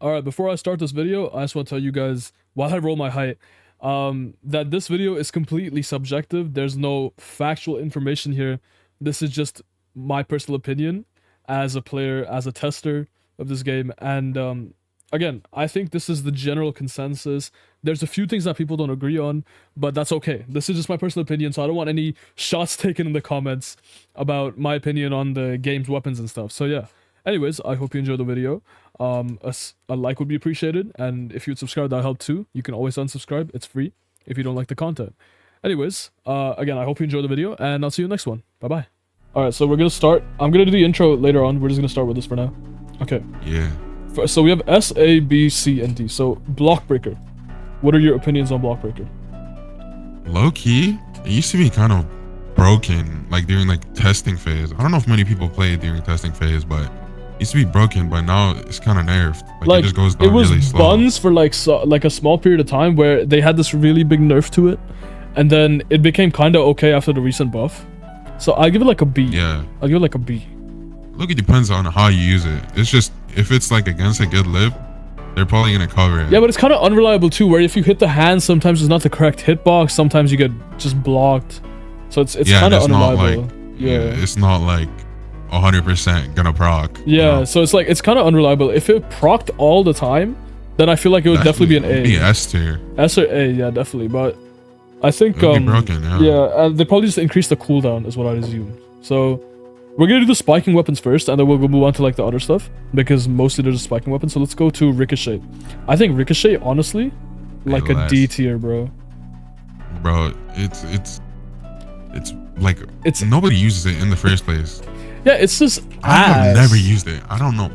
Alright, before I start this video, I just want to tell you guys, while I roll my height, that this video is completely subjective. There's no factual information here. This is just my personal opinion as a player, as a tester of this game. And again, I think this is the general consensus. There's a few things that people don't agree on, but that's okay. This is just my personal opinion, so I don't want any shots taken in the comments about my opinion on the game's weapons and stuff. So yeah. Anyways, I hope you enjoyed the video. A like would be appreciated, and if you'd subscribe, that would help too. You can always unsubscribe, it's free if you don't like the content. Anyways, again, I hope you enjoyed the video, and I'll see you in the next one. Bye-bye. Alright, so we're gonna start. I'm gonna do the intro later on. We're just gonna start with this for now. Okay. Yeah. So we have S, A, B, C, and D. So, Block Breaker. What are your opinions on Block Breaker? Low-key, it used to be kind of broken, like during like testing phase. I don't know if many people play it during testing phase, but it used to be broken, but now it's kind of nerfed. Like it just goes down really slow. It was buns for like a small period of time where they had this really big nerf to it, and then it became kind of okay after the recent buff. So I give it like a B. Yeah. I'll give it like a B. Look, it depends on how you use it. It's just, if it's like against a good lib, they're probably gonna cover it. Yeah, but it's kind of unreliable too, where if you hit the hand, sometimes it's not the correct hitbox, sometimes you get just blocked. So it's kind of unreliable. It's not like 100% gonna proc. Yeah, you know? So it's kind of unreliable. If it procced all the time, then I feel like it would definitely be an A. It'd be S tier. S or A, yeah, definitely. But I think it would be broken, yeah, they probably just increase the cooldown is what I assume. So we're gonna do the spiking weapons first, and then we'll move on to like the other stuff, because mostly they're just spiking weapons. So let's go to Ricochet. I think Ricochet, honestly, like a D tier, bro. Bro, it's like nobody uses it in the first place. Yeah, it's just I've never used it. I don't know.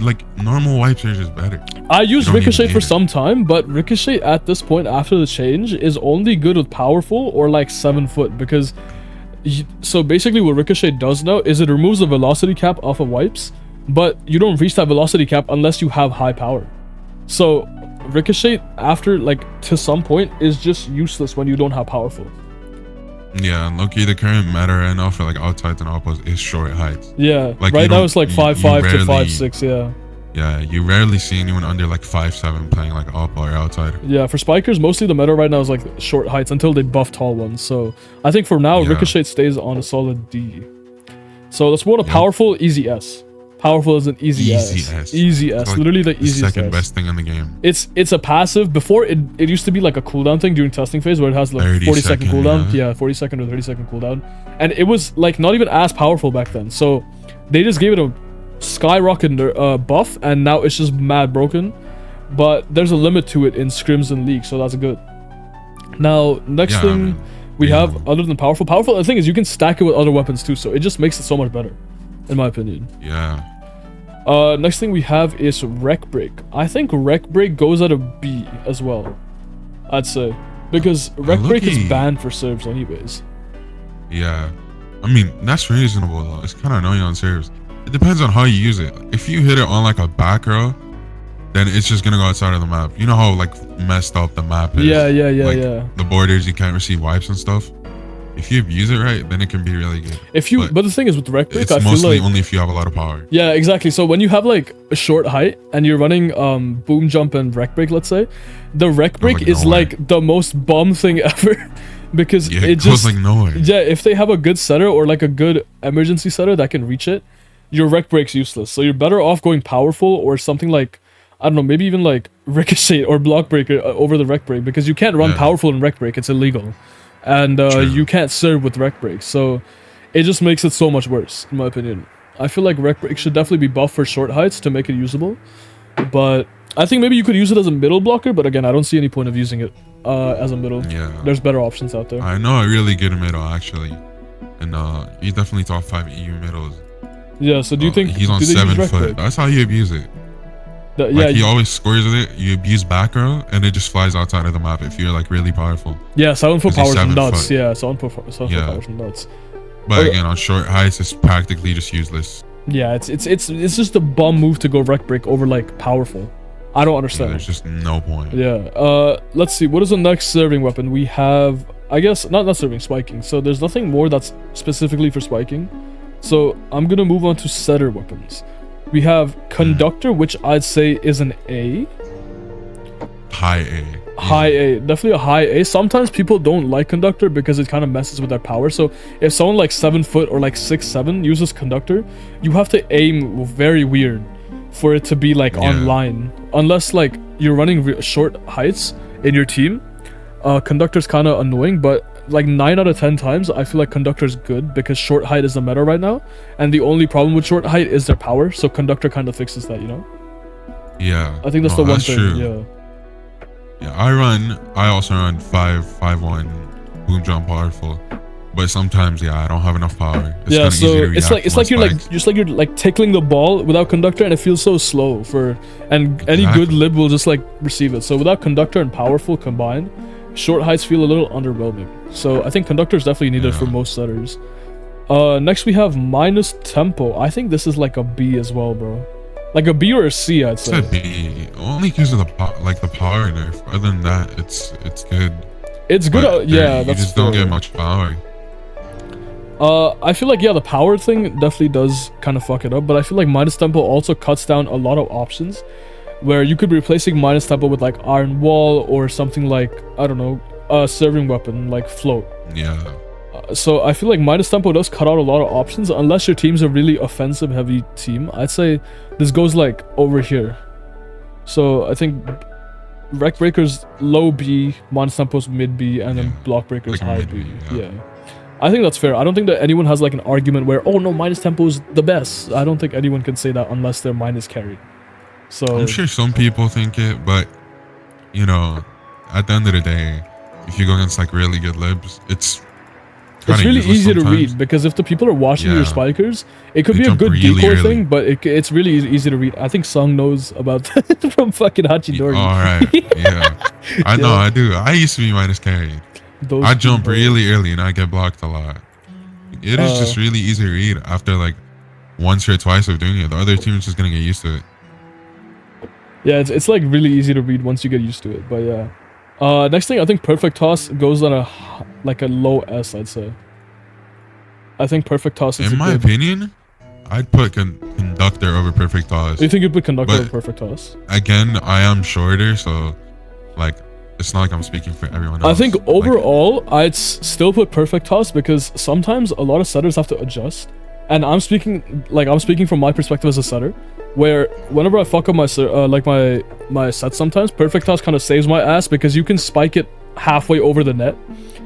Like normal wipes are just better. I used Ricochet for some time, but Ricochet at this point after the change is only good with powerful or like 7 foot, because so basically what Ricochet does now is it removes the velocity cap off of wipes, but you don't reach that velocity cap unless you have high power. So Ricochet after like to some point is just useless when you don't have powerful. Yeah, and low-key, the current meta right now for like outsides and outposts is short heights. Yeah, like right now it's like 5'5" to 5'6", yeah. Yeah, you rarely see anyone under like 5'7" playing like outpost or outside. Yeah, for spikers, mostly the meta right now is like short heights until they buff tall ones. So I think for now, Ricochet stays on a solid D. So let's move on to powerful, easy S. Powerful is an easy S. Easy S. Like literally the easiest second best thing in the game. It's a passive. Before it used to be like a cooldown thing during testing phase where it has like 40-second cooldown. Yeah, 40-second or 30-second cooldown. And it was like not even as powerful back then. So they just gave it a skyrocket buff, and now it's just mad broken. But there's a limit to it in scrims and leagues, so that's good. Now, next thing we have, other than powerful, the thing is you can stack it with other weapons too, so it just makes it so much better, in my opinion. Yeah. Next thing we have is Wreck Break. I think Wreck Break goes at a B as well, I'd say, because Wreck Break is banned for serves anyways. Yeah, I mean that's reasonable though. It's kind of annoying on serves. It depends on how you use it. If you hit it on like a back row, then it's just gonna go outside of the map. You know how like messed up the map is. Yeah. Like, the borders, you can't receive wipes and stuff. If you abuse it right, then it can be really good. But the thing is with Wreck Break, I feel mostly like only if you have a lot of power. Yeah, exactly. So when you have like a short height and you're running boom jump and Wreck Break, let's say, the Wreck Break is like the most bum thing ever, because it just goes like nowhere. Yeah, if they have a good setter or like a good emergency setter that can reach it, your Wreck Break's useless. So you're better off going powerful or something like, I don't know, maybe even like Ricochet or Block Breaker over the Wreck Break, because you can't run powerful in Wreck Break. It's illegal. And you can't serve with Wreck Break, so it just makes it so much worse, in my opinion. I feel like Wreck Break should definitely be buffed for short heights to make it usable, but I think maybe you could use it as a middle blocker, but again, I don't see any point of using it as a middle. Yeah. There's better options out there. I know a really good middle, actually, and he's definitely top 5 EU middles. Yeah, so do you think... He's on 7 foot. That's how you abuse it. He always scores with it. You abuse back row, and it just flies outside of the map if you're like really powerful. Yeah, 7 foot power is nuts. Yeah, 7 foot power is nuts. But again, on short heights, it's practically just useless. Yeah, it's just a bum move to go Wreck Break over like powerful. I don't understand. There's just no point. Yeah. Let's see. What is the next serving weapon? We have, I guess, not serving, spiking. So there's nothing more that's specifically for spiking. So I'm gonna move on to setter weapons. We have Conductor, which I'd say is an A. High A. High A, definitely a high A. Sometimes people don't like Conductor because it kind of messes with their power. So if someone like 7 foot or like 6'7" uses Conductor, you have to aim very weird for it to be like online. Unless like you're running short heights in your team, Conductor's kind of annoying. But like 9 out of 10 times, I feel like Conductor's good because short height is the meta right now, and the only problem with short height is their power. So Conductor kind of fixes that, you know? Yeah. I think that's the one thing. True. Yeah. Yeah, I also run 5'1" boom jump powerful, but sometimes I don't have enough power. Yeah, so it's like you're like tickling the ball without Conductor, and it feels so slow and any good lib will just like receive it. So without Conductor and powerful combined, short heights feel a little underwhelming. So I think Conductor is definitely needed for most setters. Next we have minus tempo. I think this is like a B as well, bro. Like a B or a C, I'd say. It's a B, only because of the power nerf. Other than that, it's good. It's good. Yeah, you just don't get much power. I feel like the power thing definitely does kind of fuck it up, but I feel like minus tempo also cuts down a lot of options, where you could be replacing minus tempo with like iron wall or something like, I don't know, a serving weapon like float. Yeah. So I feel like minus tempo does cut out a lot of options unless your team's a really offensive heavy team. I'd say this goes like over here. So I think Wreck Breaker's low B, minus tempo's mid B, and then Block Breaker's like high B. Yeah. I think that's fair. I don't think that anyone has like an argument where, oh no, minus tempo's the best. I don't think anyone can say that unless they're minus carried. So I'm sure some people think it, but you know, at the end of the day, if you go against like really good libs, it's really easy to read, because if the people are watching your spikers, it could be a good decoy thing, but it's really easy to read. I think Sung knows about that from fucking Hachidori. Alright, yeah. I know, I do. I used to be minus carried. I jump really early and I get blocked a lot. It is just really easy to read after like once or twice of doing it. The other team is just gonna get used to it. Yeah, it's like really easy to read once you get used to it, but yeah. Next thing, I think Perfect Toss goes on a low S, I'd say. I think Perfect Toss is in my opinion, I'd put Conductor over Perfect Toss. You think you'd put Conductor over Perfect Toss? Again, I am shorter, so like it's not like I'm speaking for everyone else. I think overall, I'd still put Perfect Toss because sometimes a lot of setters have to adjust. And I'm speaking from my perspective as a setter, where whenever I fuck up my my set, sometimes Perfect Toss kind of saves my ass because you can spike it halfway over the net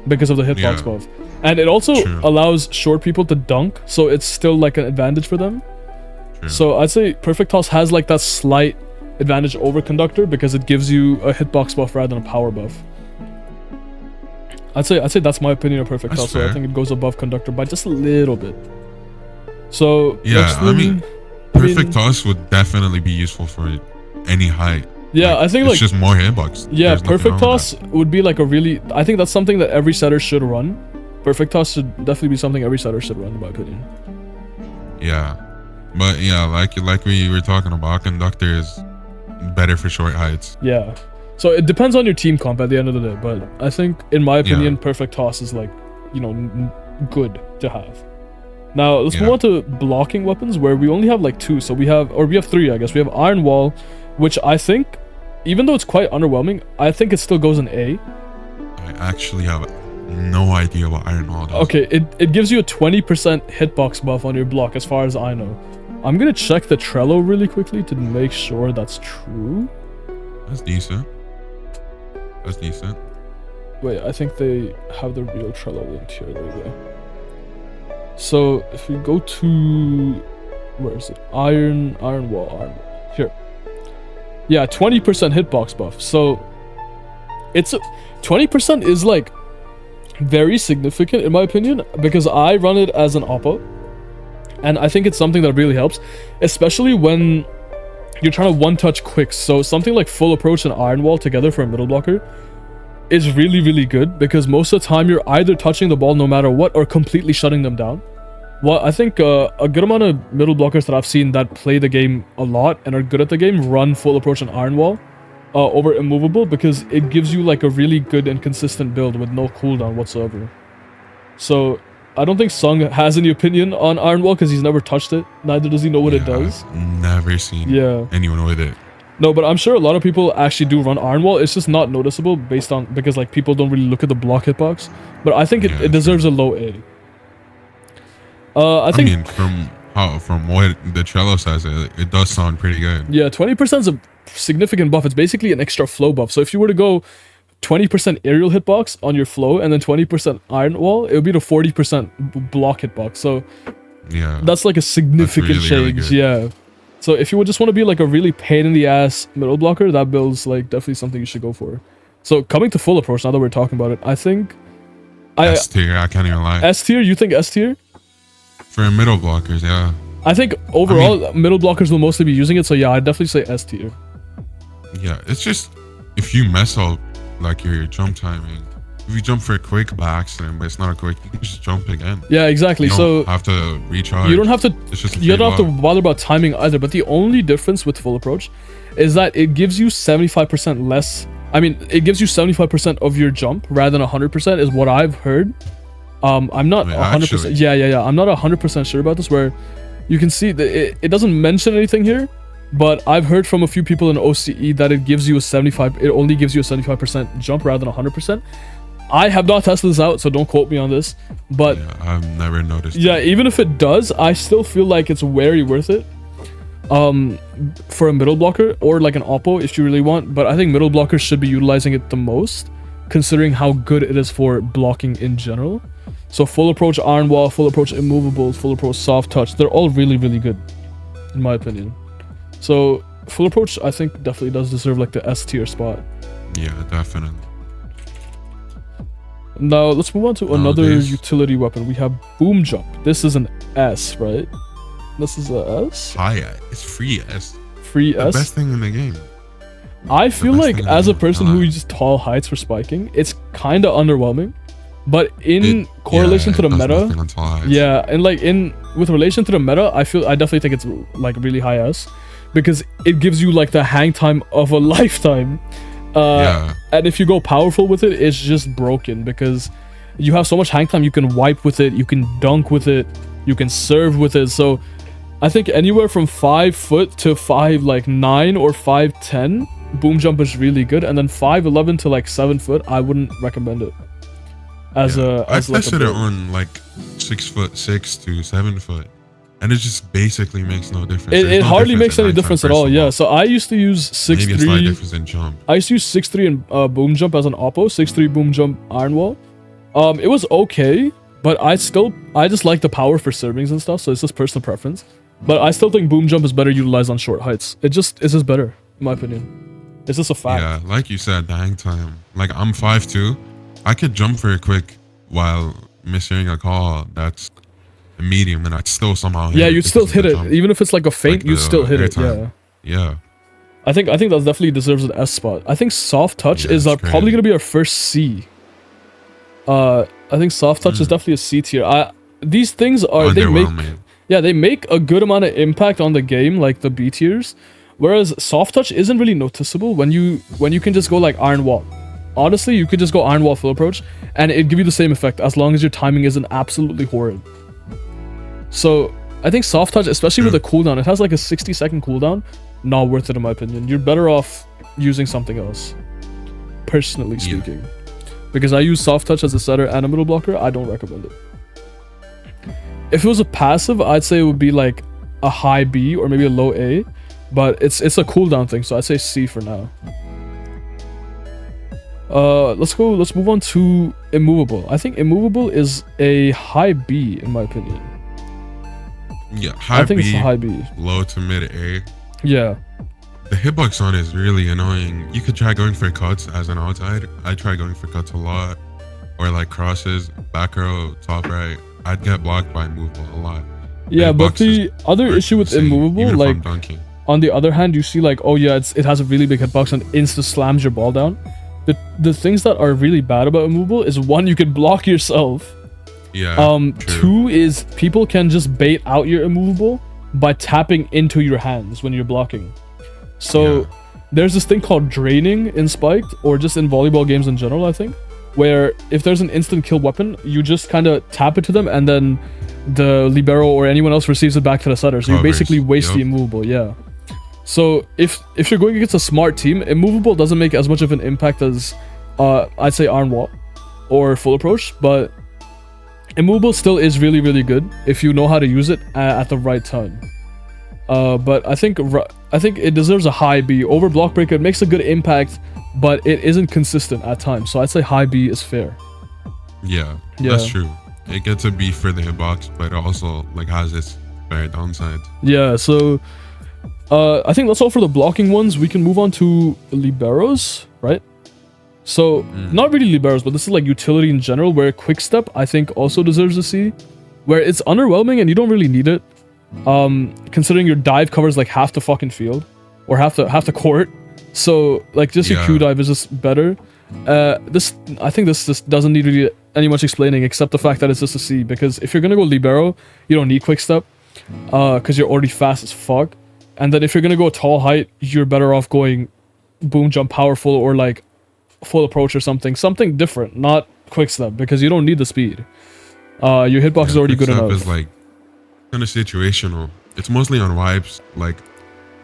because of the hitbox buff, and it also allows short people to dunk, so it's still like an advantage for them. So I'd say Perfect Toss has like that slight advantage over Conductor because it gives you a hitbox buff rather than a power buff. I'd say that's my opinion of Perfect Toss. So I think it goes above Conductor by just a little bit. So yeah, Perfect Toss would definitely be useful for any height. Yeah, I think it's just more hitbox. Yeah, Perfect Toss would be like a really. I think that's something that every setter should run. Perfect Toss should definitely be something every setter should run, in my opinion. Yeah, but yeah, like we were talking about, Conductor is better for short heights. Yeah, so it depends on your team comp at the end of the day, but I think, in my opinion, Perfect Toss is like, good to have. Now let's move on to blocking weapons, where we only have like 2. So we have 3, I guess. We have Iron Wall, which I think, even though it's quite underwhelming, I think it still goes in A. I actually have no idea what Iron Wall does. Okay, it gives you a 20% hitbox buff on your block, as far as I know. I'm gonna check the Trello really quickly to make sure that's true. That's decent. That's decent. Wait, I think they have the real Trello linked here. There we go. So if we go to, where is it? Iron wall. Here. Yeah, 20% hitbox buff. So it's 20% is like very significant in my opinion, because I run it as an oppo, and I think it's something that really helps, especially when you're trying to one-touch quicks. So something like full approach and iron wall together for a middle blocker is really, really good, because most of the time you're either touching the ball no matter what or completely shutting them down. Well, I think a good amount of middle blockers that I've seen that play the game a lot and are good at the game run full approach and iron wall over Immovable, because it gives you like a really good and consistent build with no cooldown whatsoever. So I don't think Sung has any opinion on Iron Wall because he's never touched it. Neither does he know what it does. I've never seen anyone with it. No, but I'm sure a lot of people actually do run Iron Wall. It's just not noticeable because like people don't really look at the block hitbox. But I think it deserves a low A. I mean, from what the Trello says, it does sound pretty good. Yeah, 20% is a significant buff. It's basically an extra flow buff. So if you were to go 20% aerial hitbox on your flow and then 20% Iron Wall, it would be the 40% block hitbox. So yeah, that's like a significant change. Yeah. So if you would just want to be like a really pain in the ass middle blocker, that build's like definitely something you should go for. So coming to full approach, now that we're talking about it, I think S tier. I can't even lie. S tier. You think S tier? For middle blockers, yeah. I think overall middle blockers will mostly be using it. So yeah, I'd definitely say S tier. Yeah, it's just if you mess up like your jump timing, if you jump for a quick by accident, but it's not a quick, you can just jump again. Yeah, exactly. You don't have to recharge. You don't have to. It's just you don't have to bother about timing either. But the only difference with full approach is that it gives you 75% less. I mean, it gives you 75% of your jump rather than 100% is what I've heard. I'm not 100%. Yeah. I'm not 100% sure about this. Where you can see that it doesn't mention anything here, but I've heard from a few people in OCE that it gives you a 75. It only gives you a 75% jump rather than 100%. I have not tested this out, so don't quote me on this. But yeah, I've never noticed. Yeah, even if it does, I still feel like it's very worth it. For a middle blocker or like an oppo if you really want. But I think middle blockers should be utilizing it the most, considering how good it is for blocking in general. So full approach Iron Wall, full approach Immovable, full approach Soft Touch, they're all really, really good, in my opinion. So full approach, I think definitely does deserve like the S tier spot. Yeah, definitely. Now let's move on to another utility weapon. We have Boom Jump. This is an S, right? This is a S. It's free S. Free S. The best thing in the game. I feel like as a person who uses tall heights for spiking, it's kind of underwhelming. But in correlation to the meta, and like with relation to the meta, I definitely think it's like really high S, because it gives you like the hang time of a lifetime. And if you go powerful with it, it's just broken because you have so much hang time. You can wipe with it, you can dunk with it, you can serve with it. So I think anywhere from 5 foot to 5'9" or 5'10", Boom Jump is really good. And then 5'11" to like 7 foot, I wouldn't recommend it. I tested it on like 6'6" to 7 foot, and it just basically makes no difference. It hardly makes any difference at all. Yeah, so I used to use 6'3". Maybe a slight difference in jump. I used to use 6'3" and Boom Jump as an oppo. 6'3" Boom Jump Iron Wall. It was okay, but I just like the power for servings and stuff. So it's just personal preference. But I still think Boom Jump is better utilized on short heights. It's just better, in my opinion. It's just a fact. Yeah, like you said, the hang time. Like I'm 5'2". I could jump for a quick while mishearing a call that's a medium, and I'd still somehow hit it. Yeah, you'd still hit it. Even if it's like a feint, you'd still hit it. Yeah. I think that definitely deserves an S spot. I think Soft Touch is probably going to be our first C. I think Soft Touch is definitely a C tier. These things are... They make a good amount of impact on the game, like the B tiers. Whereas Soft Touch isn't really noticeable when you can just go like Iron Wall. Honestly, you could just go Iron Wall full approach, and it'd give you the same effect as long as your timing isn't absolutely horrid. So, I think Soft Touch, especially with the cooldown, it has like a 60-second cooldown, not worth it in my opinion. You're better off using something else, personally speaking. Because I use Soft Touch as a setter and a middle blocker, I don't recommend it. If it was a passive, I'd say it would be like a high B or maybe a low A, but it's a cooldown thing, so I'd say C for now. Let's move on to Immovable. I think Immovable is a high B in my opinion. Yeah, I think it's a high B. Low to mid A. Yeah. The hitbox on it is really annoying. You could try going for cuts as an outside. I try going for cuts a lot. Or like crosses, back row, top right. I'd get blocked by Immovable a lot. Yeah, but the other issue with Immovable, like on the other hand, you see like, oh yeah, it has a really big hitbox and insta slams your ball down. The things that are really bad about Immovable is, one, you can block yourself. Yeah. Two is people can just bait out your Immovable by tapping into your hands when you're blocking. So there's this thing called draining in Spiked, or just in volleyball games in general, I think, where if there's an instant kill weapon, you just kind of tap it to them, and then the libero or anyone else receives it back to the setter. So you basically waste the immovable. Yeah. So if you're going against a smart team, immovable doesn't make as much of an impact as I'd say iron wall or full approach, but immovable still is really, really good if you know how to use it at the right time. But I think it deserves a high B. Over block breaker, it makes a good impact, but it isn't consistent at times. So I'd say high B is fair. Yeah, that's true. It gets a B for the hitbox, but it also like has its very downside. Yeah, so I think that's all for the blocking ones. We can move on to liberos, right? So not really liberos, but this is like utility in general, where quick step I think also deserves a C, where it's underwhelming and you don't really need it, considering your dive covers like half the fucking field or half the court. So like just your Q dive is just better. I think this doesn't need really any much explaining, except the fact that it's just a C, because if you're gonna go libero, you don't need quick step, because you're already fast as fuck. And then if you're gonna go tall height, you're better off going boom jump powerful or like full approach or something different, not quick step, because you don't need the speed. Your hitbox is already good enough. Is like kind of situational. It's mostly on vibes. Like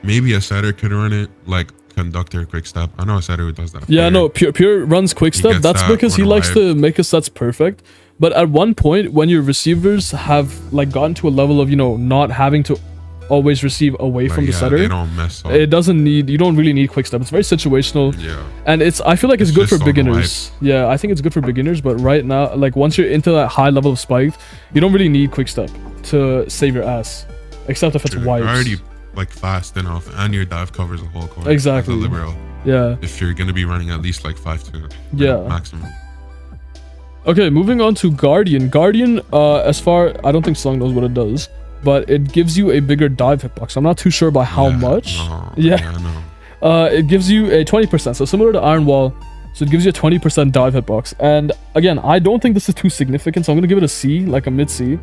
maybe a setter could run it, like Conductor quick step. I know a setter who does that. Yeah, no, Pure runs quick step. That's because he likes to make his sets perfect. But at one point, when your receivers have like gotten to a level of, you know, not having to always receive away from the setter, they don't mess up. You don't really need quick step. It's very situational. Yeah. And I feel like it's good for beginners. Yeah, I think it's good for beginners, but right now, like once you're into that high level of spiked, you don't really need quick step to save your ass. Except if it's wipes. You're already like fast enough, and your dive covers the whole court. Exactly. As a libero. Yeah. If you're gonna be running at least like 5'2". Maximum. Okay, moving on to Guardian. Guardian, I don't think Slung knows what it does, but it gives you a bigger dive hitbox. I'm not too sure by how much. It gives you a 20%, so similar to Iron Wall. So it gives you a 20% dive hitbox. And again, I don't think this is too significant, so I'm gonna give it a C, like a mid C,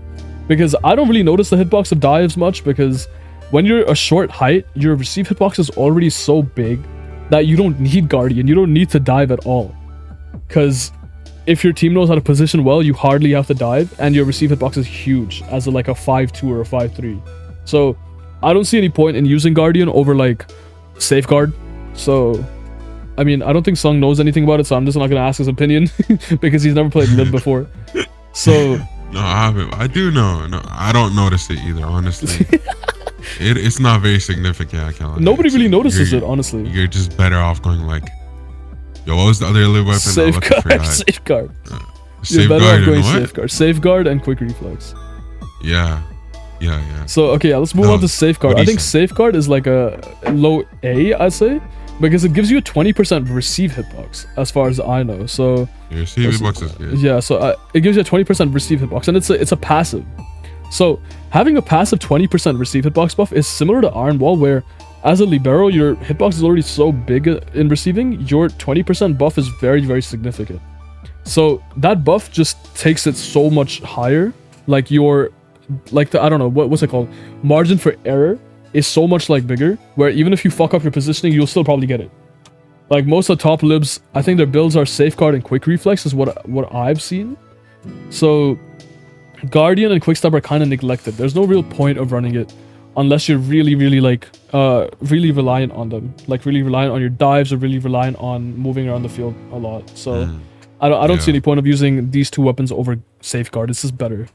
because I don't really notice the hitbox of dives much, because when you're a short height, your receive hitbox is already so big that you don't need Guardian. You don't need to dive at all, because if your team knows how to position well, you hardly have to dive, and your receive hitbox is huge as like a 5'2" or a 5'3". So I don't see any point in using Guardian over like Safeguard. So I mean, I don't think Sung knows anything about it, so I'm just not gonna ask his opinion because he's never played Lib before. So no, I haven't. I do know. No, I don't notice it either, honestly. It's not very significant. I can't. Nobody really notices it, honestly. You're just better off going like, yo, what was the other Lib weapon? Safeguard. Safeguard. Safeguard. You're better off going Safeguard. Safeguard and quick reflex. Yeah. So okay, let's move on to Safeguard. I think Safeguard is like a low A, I'd say, because it gives you a 20% receive hitbox, as far as I know. So your receive hitbox is good. Yeah, so it gives you a 20% receive hitbox, and it's a passive. So having a passive 20% receive hitbox buff is similar to Iron Wall, where as a libero, your hitbox is already so big in receiving, your 20% buff is very, very significant. So that buff just takes it so much higher. Like I don't know, what's it called? Margin for error is so much like bigger, where even if you fuck up your positioning, you'll still probably get it. Like most of the top libs, I think their builds are Safeguard and Quick Reflex is what I've seen. So Guardian and Quick Step are kind of neglected. There's no real point of running it unless you're really, really like really reliant on them, like really reliant on your dives or really reliant on moving around the field a lot. So I don't see any point of using these two weapons over Safeguard. It's just better.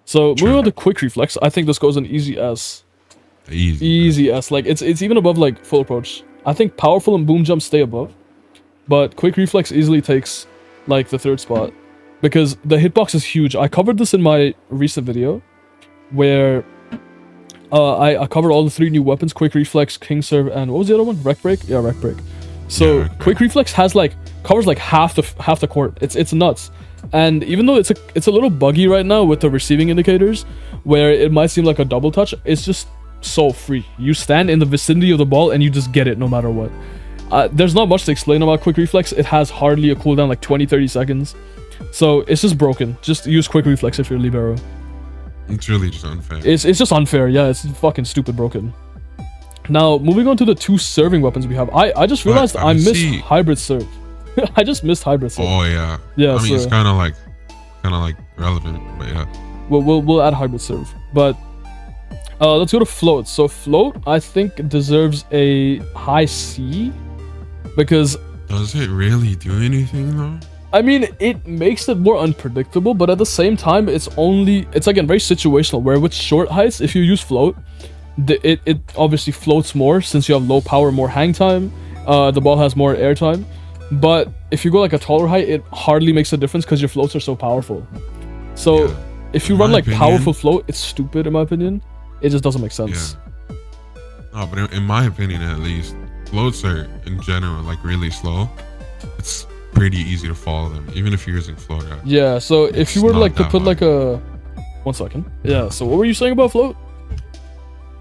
So moving on to Quick Reflex, I think this goes an easy S. Easy S. Like it's even above like full approach. I think powerful and boom jump stay above, but Quick Reflex easily takes like the third spot because the hitbox is huge. I covered this in my recent video where I covered all the 3 new weapons: Quick Reflex, King Serve, and what was the other one? Wreck Break? Yeah, Wreck Break. So Quick Reflex has covers like half the court. It's nuts. And even though it's a little buggy right now with the receiving indicators, where it might seem like a double touch, it's just so free. You stand in the vicinity of the ball and you just get it no matter what. There's not much to explain about Quick Reflex. It has hardly a cooldown, like 20-30 seconds. So it's just broken. Just use Quick Reflex if you're libero. It's really just unfair. It's just unfair. Yeah, it's fucking stupid broken. Now, moving on to the 2 serving weapons we have. I just realized I miss Hybrid Serve. I just missed hybrid serve. Oh yeah. Yeah, I mean, it's so kind of like relevant, but yeah. we'll add hybrid serve. But let's go to float. So float, I think, deserves a high C because Does it really do anything though? I mean, it makes it more unpredictable, but at the same time, it's again very situational. Where with short heights, if you use float, it obviously floats more since you have low power, more hang time. The ball has more air time. But if you go like a taller height, it hardly makes a difference because your floats are so powerful. So Yeah. if you In run my like opinion- powerful float, it's stupid in my opinion. It just doesn't make sense. No, but in my opinion, at least, floats are in general like really slow. It's pretty easy to follow them, even if you're using float. Yeah. So if It's you were not like to that put hard. like a 1 second. Yeah. So what were you saying about float?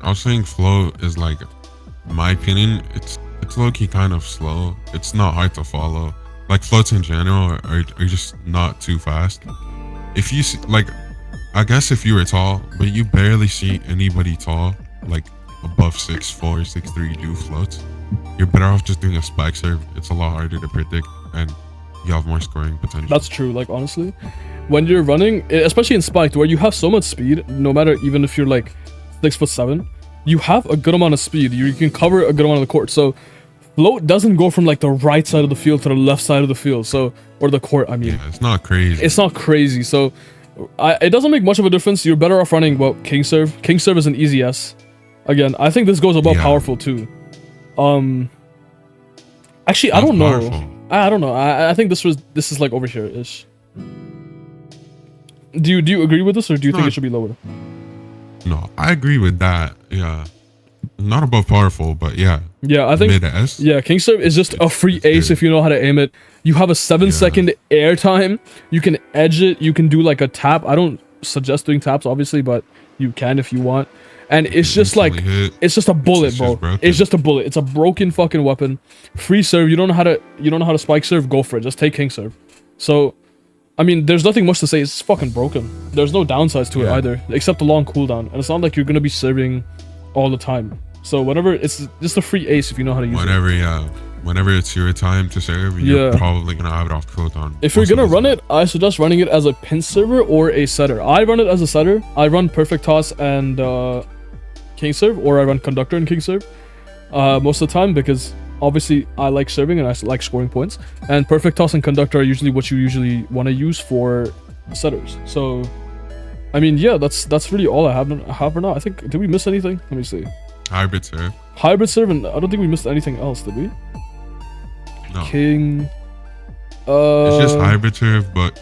I was saying float is like, in my opinion, it's low-key kind of slow. It's not hard to follow. Like floats in general are just not too fast. If you see, like, I guess if you were tall, but you barely see anybody tall, like above 6'4", 6'3", do floats, you're better off just doing a spike serve. It's a lot harder to predict, and you have more scoring potential. That's true. Like honestly, when you're running, especially in spiked, where you have so much speed, no matter even if you're like 6'7", you have a good amount of speed. You can cover a good amount of the court. So float doesn't go from like the right side of the field to the left side of the field. So or the court. I mean, Yeah, it's not crazy. it's not crazy. So it doesn't make much of a difference. You're better off running king serve. King serve is an easy S. Again, I think this goes above Yeah. powerful too. Actually, I That's don't know. powerful. I don't know. I think this is like over here ish. Do you agree with this, or do you think Not- it should be lower? No, I agree with that. Yeah, not above powerful, but yeah, Yeah, I think. mid S. Yeah, king serve is just a free It's ace good. if you know how to aim it. You have a 7-second air time. You can edge it. You can do like a tap. I don't suggest doing taps, obviously, but you can if you want. And it's just like Instantly hit. it's just a bullet, It's bro. just broken. It's just a bullet. It's a broken fucking weapon. Free serve. You don't know how to spike serve. Go for it. Just take king serve. So, I mean, there's nothing much to say. It's fucking broken. There's no downsides to it Yeah. either, except the long cooldown. And it's not like you're gonna be serving all the time. So whenever it's just a free ace if you know how to use it. Whenever it's your time to serve, you're Yeah. probably gonna have it off cooldown. If you're most of gonna the run time. it, I suggest running it as a pin server or a setter. I run it as a setter. I run perfect toss and king serve, or I run conductor and king serve most of the time because obviously I like serving and I like scoring points. And perfect toss and conductor are usually what you usually want to use for setters. So, I mean, yeah, that's really all I have for now. I think, did we miss anything? Let me see. hybrid serve, Hybrid serve, and I don't think we missed anything else, did we? no, King. it's just hybrid serve, but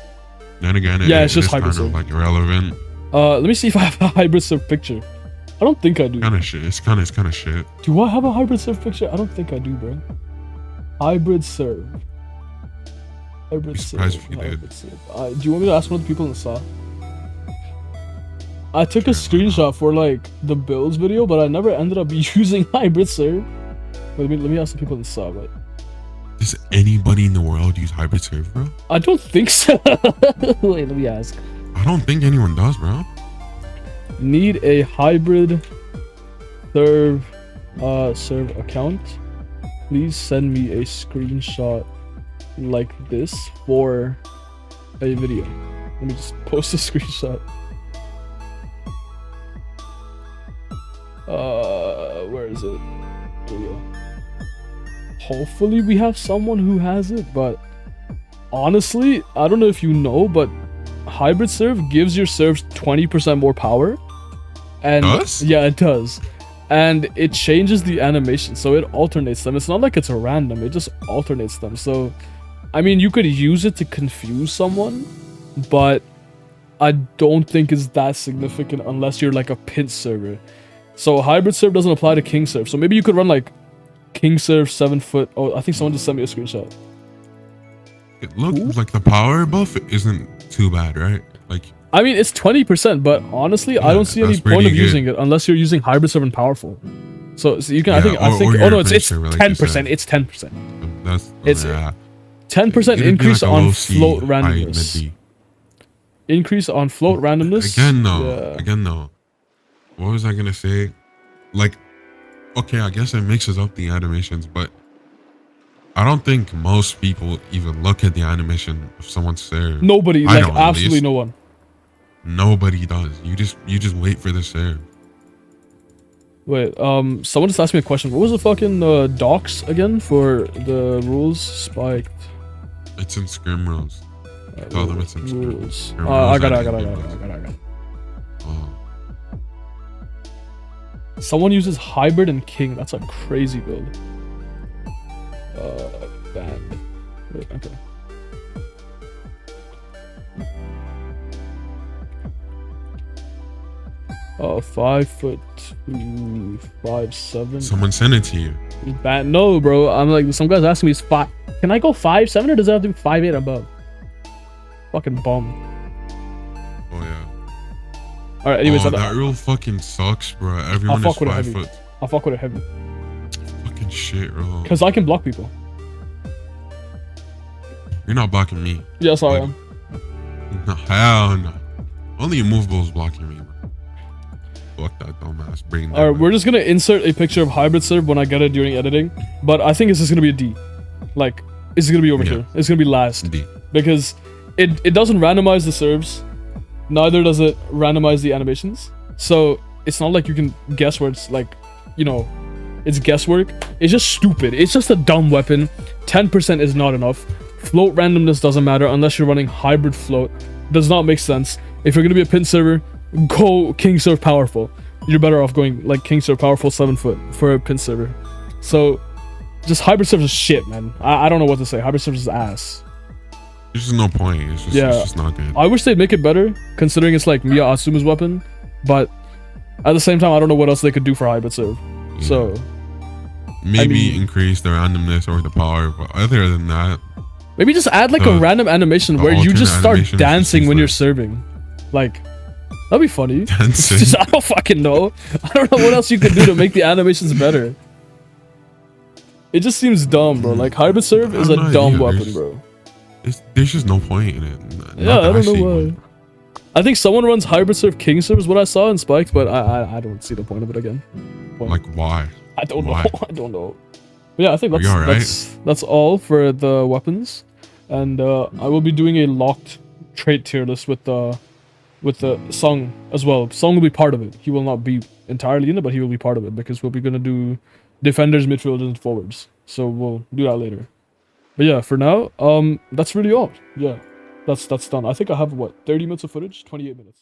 then again, Yeah, it's just is hybrid kind of serve. like irrelevant. Let me see if I have a hybrid serve picture. I don't think I do. Kind of shit. It's kind of shit. Do I have a hybrid serve picture? I don't think I do, bro. Hybrid serve. Hybrid Be serve. surprised if you did. Hybrid serve. Do you want me to ask one of the people in the SAW? I took a Sure, why not? screenshot for like the builds video, but I never ended up using hybrid serve. But let me ask the people in the SAW, but Does anybody in the world use hybrid serve, bro? I don't think so. Wait, let me ask. I don't think anyone does, bro. Need a hybrid serve serve account. Please send me a screenshot like this for a video. Let me just post a screenshot. Where is it? Here we go. Hopefully we have someone who has it, but honestly, I don't know if you know, but hybrid serve gives your serves 20% more power. And Does? yeah, it does. And it changes the animation, so it alternates them. It's not like it's a random, it just alternates them. So, I mean, you could use it to confuse someone, but I don't think it's that significant unless you're like a pin server. So hybrid serve doesn't apply to king serve. So maybe you could run like king serve 7 foot. Oh, I think someone just sent me a screenshot. It looks Ooh. like the power buff isn't too bad, right? Like, I mean, it's 20%, but honestly, I Yeah, don't see any that's point pretty of good. using it unless you're using hybrid serve and powerful. So you can, Yeah, I think, or oh no, your it's pin server, like you 10%. said. It's 10%. that's It's- yeah. 10% It'd be increase like a on low C, float high randomness. mid B. Increase on float randomness. Again though, what was I gonna say? Like, okay, I guess it mixes up the animations, but I don't think most people even look at the animation of someone's serve. Nobody, I like don't, at absolutely least. no one. Nobody does. You just wait for the serve. Wait, someone just asked me a question. What was the fucking docs again for the rules spiked? It's in scrim rules. Tell them it's in scrim rules. Scrim I rules got and it. in rules. Oh. Someone uses hybrid and king. That's a crazy build. Banned. Wait, okay. 5'2", 5'7". Someone sent it to you. Bad. No, bro. I'm like, some guys asking me, is 5. Can I go 5'7" or does it have to be 5'8" above? Fucking bum. Oh yeah. All right. Anyways, that rule fucking sucks, bro. Everyone is 5 foot. I'll fuck with it heavy. Fucking shit, bro. Cause I can block people. You're not blocking me. Yes, I am. No, hell no. Only Immovable is blocking me, bro. Fuck that dumbass brain. Alright, we're just gonna insert a picture of hybrid serve when I get it during editing. But I think it's just gonna be a D. Like, it's gonna be over here. It's gonna be last. D. Because it doesn't randomize the serves. Neither does it randomize the animations. So it's not like you can guess where it's like, you know, it's guesswork. It's just stupid. It's just a dumb weapon. 10% is not enough. Float randomness doesn't matter unless you're running hybrid float. Does not make sense. If you're gonna be a pin server, go king serve powerful. You're better off going like king serve powerful 7 foot for a pin server. So just hybrid serve is shit, man. I don't know what to say. Hybrid serve is ass. There's just no point. It's just not good. I wish they'd make it better, considering it's like Miya Asuma's weapon, but at the same time, I don't know what else they could do for hybrid serve. Yeah. So maybe increase the randomness or the power, but other than that, maybe just add like a random animation where you just start dancing when you're serving. Like, that'd be funny. Dancing? Just, I don't fucking know. I don't know what else you could do to make the animations better. It just seems dumb, bro. Like, hybrid serve is a dumb weapon, bro. There's just no point in it. Yeah, I don't know why. I think someone runs hybrid serve king serve is what I saw in Spiked, but I don't see the point of it again. Like, why? I don't know. I don't know. But yeah, I think that's all for the weapons, and I will be doing a locked trait tier list with the Sung as well. Sung will be part of it. He will not be entirely in it, but he will be part of it because we'll be gonna do defenders, midfielders, and forwards. So we'll do that later. But yeah, for now, that's really all. Yeah, that's done. I think I have what 30 minutes of footage, 28 minutes.